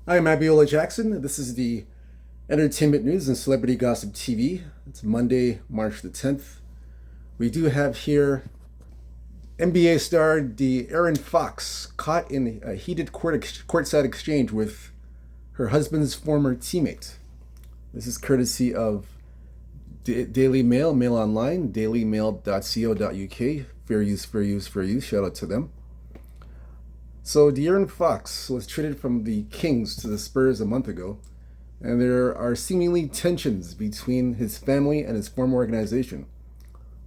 I'm Abiola Jackson. This is the Entertainment News and Celebrity Gossip TV. It's Monday, March the 10th. We do have here NBA star De'Aaron Fox caught in a heated courtside exchange with her husband's former teammate. This is courtesy of Daily Mail, Mail Online, dailymail.co.uk. Fair use, fair use, fair use. Shout out to them. So De'Aaron Fox was traded from the Kings to the Spurs a month ago, and there are seemingly tensions between his family and his former organization.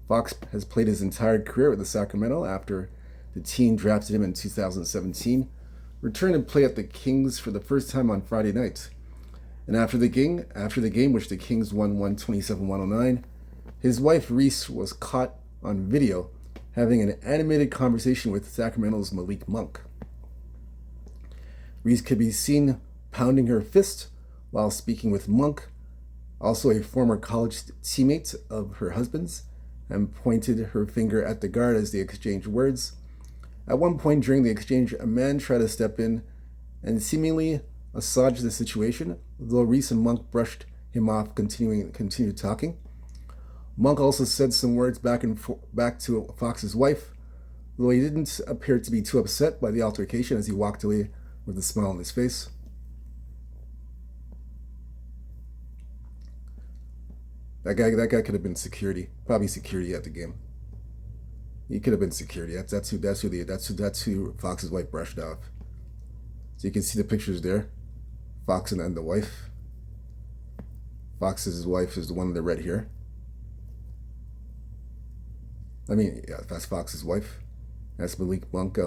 Fox has played his entire career with the Sacramento after the team drafted him in 2017, returned to play at the Kings for the first time on Friday night. And after the game, which the Kings won 127-109, his wife Reese was caught on video having an animated conversation with Sacramento's Malik Monk. Reese could be seen pounding her fist while speaking with Monk, also a former college teammate of her husband's, and pointed her finger at the guard as they exchanged words. At one point during the exchange, a man tried to step in and seemingly assuage the situation, though Reese and Monk brushed him off, continued talking. Monk also said some words back to Fox's wife, though he didn't appear to be too upset by the altercation as he walked away with a smile on his face. That guy could have been security, probably security at the game. He could have been security. That's who Fox's wife brushed off. So you can see the pictures there, Fox and the wife. Fox's wife is the one in the red hair. Yeah, that's Fox's wife. That's Malik Monk.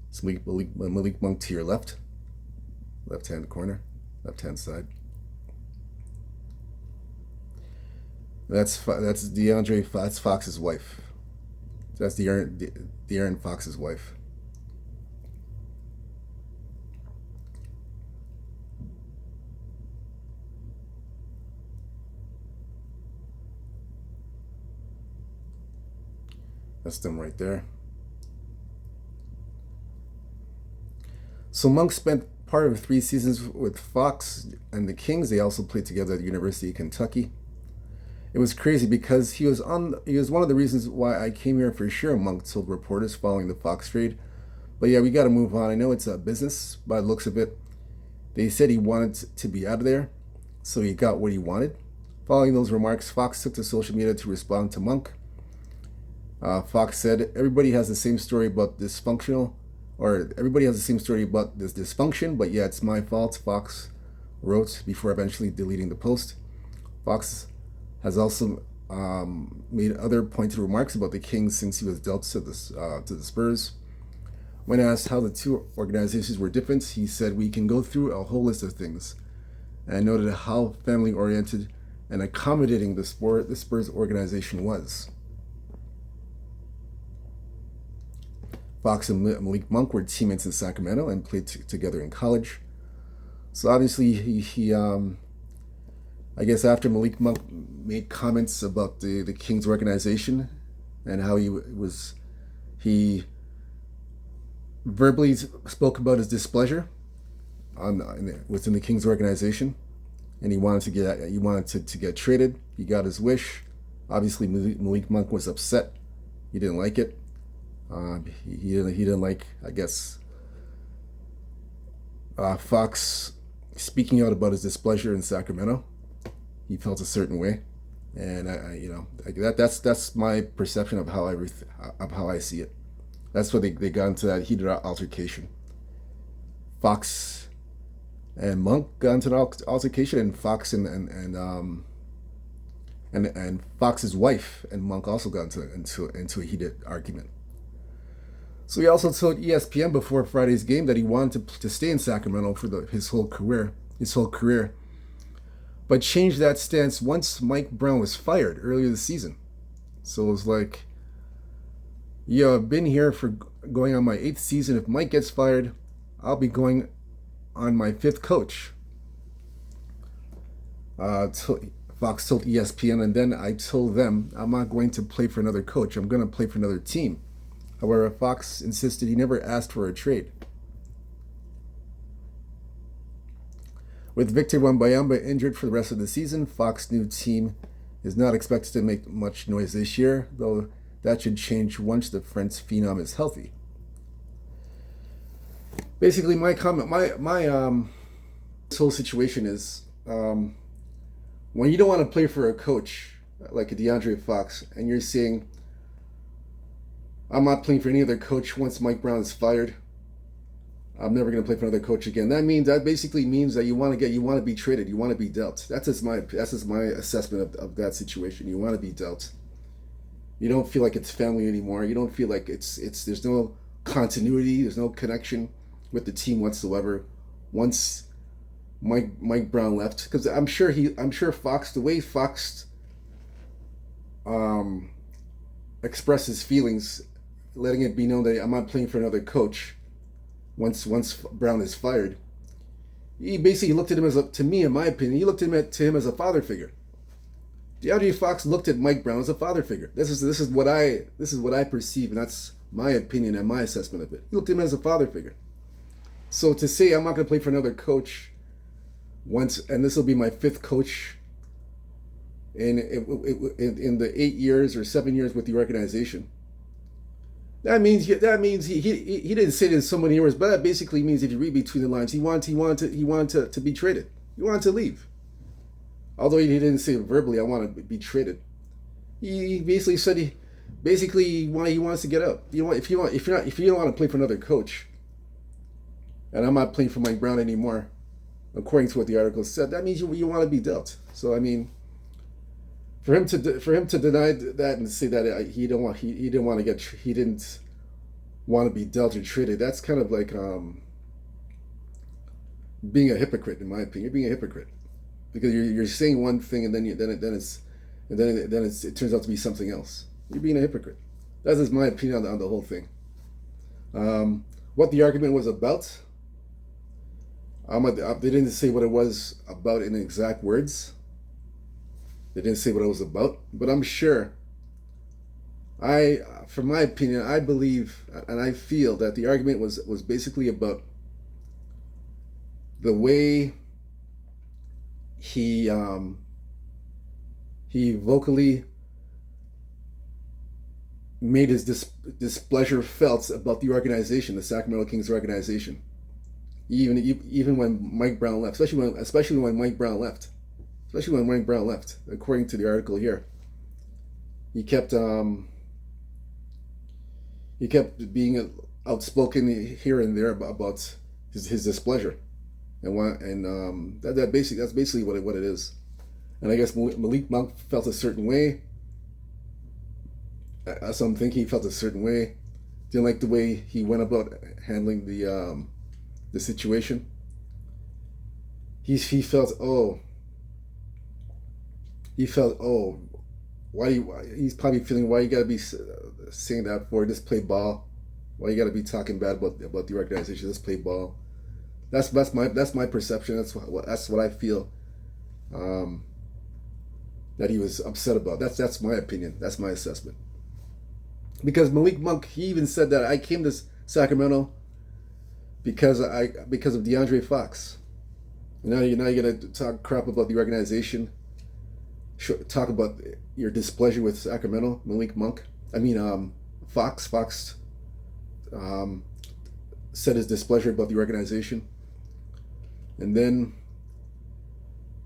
It's Malik Monk to your left-hand corner, left-hand side. That's DeAndre. That's Fox's wife. That's De'Aaron Fox's wife. That's them right there. So Monk spent part of 3 seasons with Fox and the Kings. They also played together at the University of Kentucky. It was crazy because he was one of the reasons why I came here for sure, Monk told reporters following the Fox trade. But yeah, we got to move on. I know it's a business by the looks of it. They said he wanted to be out of there, so he got what he wanted. Following those remarks, Fox took to social media to respond to Monk. Fox said, everybody has the same story about this dysfunction, but yeah, it's my fault, Fox wrote before eventually deleting the post. Fox has also made other pointed remarks about the Kings since he was dealt to the Spurs. When asked how the two organizations were different, he said, we can go through a whole list of things, and noted how family-oriented and accommodating the Spurs organization was. Fox and Malik Monk were teammates in Sacramento and played together in college. So obviously he I guess after Malik Monk made comments about the Kings organization and how he verbally spoke about his displeasure within the Kings organization, and he wanted to get traded. He got his wish. Obviously Malik Monk was upset. He didn't like it. He didn't like, I guess, Fox speaking out about his displeasure in Sacramento. He felt a certain way, and that's my perception of how I see it. That's why they got into that heated altercation. Fox and Monk got into an altercation, and Fox and Fox's wife and Monk also got into a heated argument. So he also told ESPN before Friday's game that he wanted to stay in Sacramento for his whole career, but changed that stance once Mike Brown was fired earlier this season. So it was like, yeah, I've been here for going on my 8th season. If Mike gets fired, I'll be going on my 5th coach. Fox told ESPN, and then I told them I'm not going to play for another coach. I'm going to play for another team. However, Fox insisted he never asked for a trade. With Victor Wembanyama injured for the rest of the season, Fox's new team is not expected to make much noise this year, though that should change once the French phenom is healthy. Basically, my comment, this whole situation is when you don't want to play for a coach like a DeAndre Fox, and you're saying, I'm not playing for any other coach once Mike Brown is fired. I'm never going to play for another coach again. That basically means that you want to be traded. You want to be dealt. That's just my assessment of that situation. You want to be dealt. You don't feel like it's family anymore. You don't feel like there's no continuity. There's no connection with the team whatsoever. Once Mike Brown left, because I'm sure Fox, the way Fox expressed his feelings, letting it be known that I'm not playing for another coach. Once Brown is fired, he basically looked at him to me, in my opinion, he looked to him as a father figure. DeAndre Fox looked at Mike Brown as a father figure. This is what I perceive, and that's my opinion and my assessment of it. He looked at him as a father figure. So to say I'm not going to play for another coach once, and this will be my fifth coach in the 8 years or 7 years with the organization. That means he didn't say it in so many words, but that basically means, if you read between the lines, he wanted to be traded. He wanted to leave. Although he didn't say it verbally, I want to be traded. He basically said he wants to get out. If you don't want to play for another coach, and I'm not playing for Mike Brown anymore, according to what the article said, that means you want to be dealt. So I mean, for him to deny that and say that he didn't want to be dealt or traded, that's kind of like being a hypocrite, in my opinion. You're being a hypocrite because you're saying one thing and then it turns out to be something else. You're being a hypocrite. That is my opinion on the whole thing. What the argument was about, they didn't say what it was about in exact words. They didn't say what it was about, but I'm sure, from my opinion, I believe and I feel that the argument was basically about the way he vocally made his displeasure felt about the organization, the Sacramento Kings organization. Even when Mike Brown left, especially when Mike Brown left. According to the article here, he kept being outspoken here and there about his displeasure, and that's basically what it is. And I guess Malik Monk felt a certain way. So I'm thinking he felt a certain way. Didn't like the way he went about handling the situation. He felt he's probably feeling, why you gotta be saying that for? Just play ball. Why you gotta be talking bad about the organization? Just play ball. That's my perception. That's what I feel. That he was upset about. That's my opinion. That's my assessment. Because Malik Monk, he even said that I came to Sacramento because of DeAndre Fox. Now you're gonna talk crap about the organization. Talk about your displeasure with Sacramento, Malik Monk. Fox. Fox said his displeasure about the organization, and then,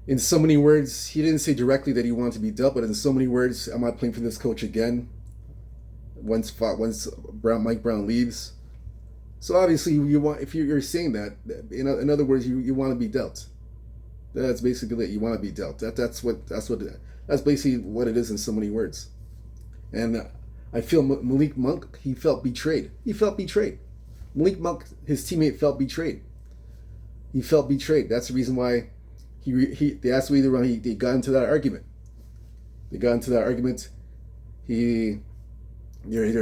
in so many words, he didn't say directly that he wanted to be dealt, but in so many words, I'm not playing for this coach again. Once Mike Brown leaves, so obviously if you're saying that, in other words, you want to be dealt. That's basically it. You want to be dealt. That's basically what it is in so many words. And I feel Malik Monk, he felt betrayed. Malik Monk, his teammate, felt betrayed. He felt betrayed. That's the reason why they got into that argument. They're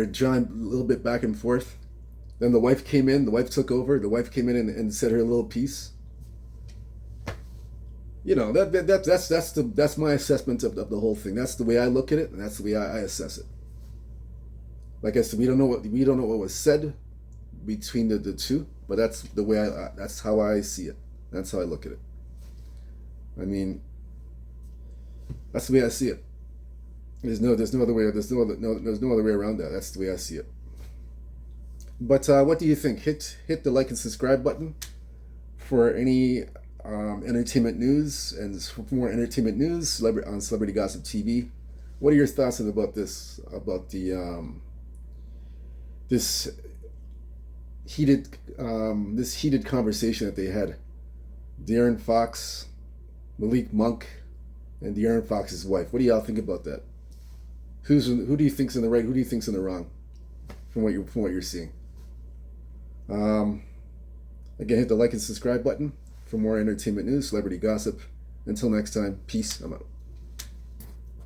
drawing a little bit back and forth. Then the wife came in. The wife took over. The wife came in and said her little piece. That's my assessment of the whole thing. That's the way I look at it, and that's the way I assess it. Like I said, we don't know what was said between the two, but that's the way that's how I see it. That's how I look at it. I mean, that's the way I see it. There's no other way. There's no other way around that. That's the way I see it. But what do you think? Hit the like and subscribe button for any entertainment news, and for more entertainment news on Celebrity Gossip TV. What are your thoughts about this? About the this heated conversation that they had, De'Aaron Fox, Malik Monk, and De'Aaron Fox's wife. What do y'all think about that? Who do you think's in the right? Who do you think's in the wrong? From what you're seeing. Again, hit the like and subscribe button for more entertainment news, celebrity gossip. Until next time, peace. I'm out.